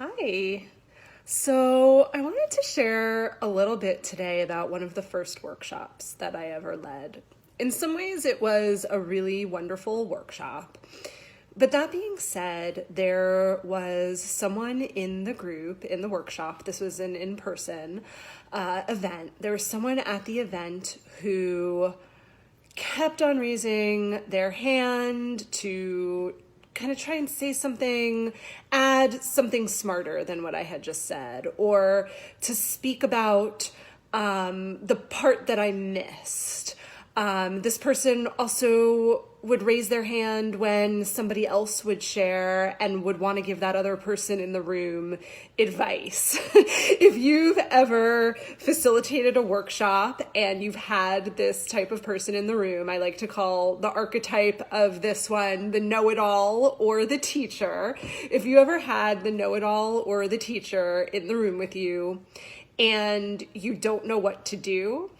Hi. So, I wanted to share a little bit today about one of the first workshops that I ever led. In some ways, it was a really wonderful workshop. But that being said, there was someone in the group, in the workshop, this was an in-person event. There was someone at the event who kept on raising their hand to kind of try and say something, add something smarter than what I had just said, or to speak about the part that I missed. This person also would raise their hand when somebody else would share and would want to give that other person in the room advice. If you've ever facilitated a workshop and you've had this type of person in the room, I like to call the archetype of this one the know-it-all or the teacher. If you ever had the know-it-all or the teacher in the room with you and you don't know what to do,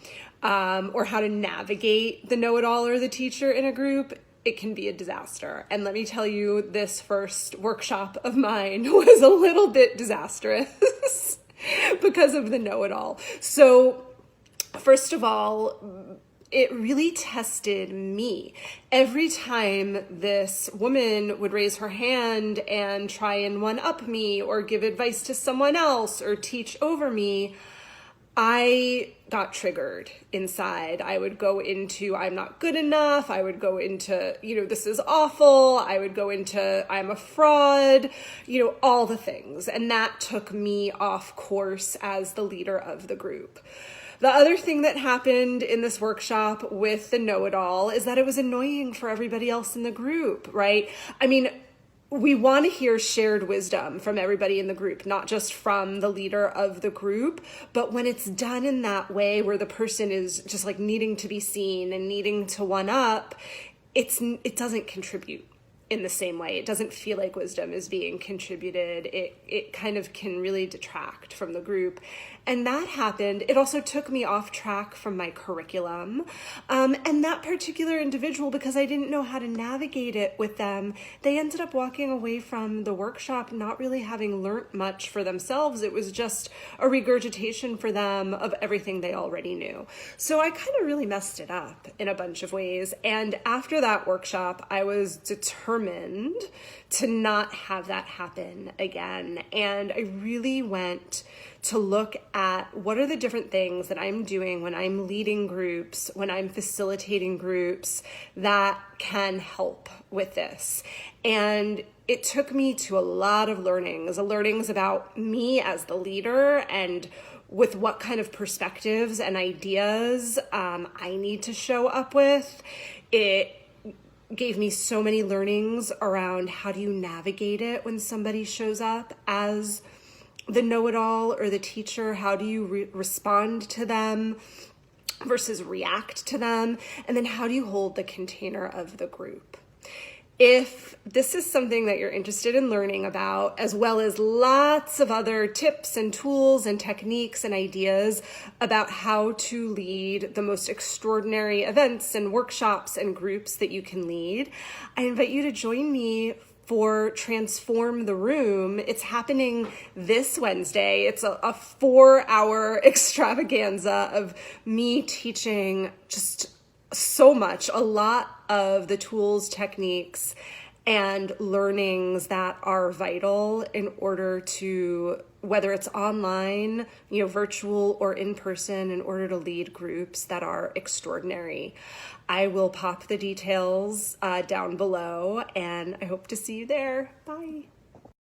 or how to navigate the know-it-all or the teacher in a group, it can be a disaster. And let me tell you, this first workshop of mine was a little bit disastrous because of the know-it-all. So, first of all, it really tested me. Every time this woman would raise her hand and try and one-up me or give advice to someone else or teach over me, I got triggered inside. I would go into, I'm not good enough. I would go into, this is awful. I would go into, I'm a fraud, all the things. And that took me off course as the leader of the group. The other thing that happened in this workshop with the know-it-all is that it was annoying for everybody else in the group, right? I mean, we want to hear shared wisdom from everybody in the group, not just from the leader of the group, but when it's done in that way where the person is just like needing to be seen and needing to one up, it doesn't contribute in the same way. It doesn't feel like wisdom is being contributed. It kind of can really detract from the group. And that happened. It also took me off track from my curriculum. And that particular individual, because I didn't know how to navigate it with them, they ended up walking away from the workshop not really having learnt much for themselves. It was just a regurgitation for them of everything they already knew. So I kind of really messed it up in a bunch of ways. And after that workshop, I was determined to not have that happen again. And I really went to look at what are the different things that I'm doing when I'm leading groups, when I'm facilitating groups that can help with this. And it took me to a lot of learnings about me as the leader and with what kind of perspectives and ideas I need to show up with. It gave me so many learnings around how do you navigate it when somebody shows up as the know-it-all or the teacher. How do you respond to them versus react to them? And then how do you hold the container of the group? If this is something that you're interested in learning about, as well as lots of other tips and tools and techniques and ideas about how to lead the most extraordinary events and workshops and groups that you can lead, I invite you to join me for Transform the Room. It's happening this Wednesday. It's a 4-hour extravaganza of me teaching just so much, a lot of the tools, techniques, and learnings that are vital in order to, whether it's online, virtual or in person, in order to lead groups that are extraordinary. I will pop the details down below, and I hope to see you there. Bye.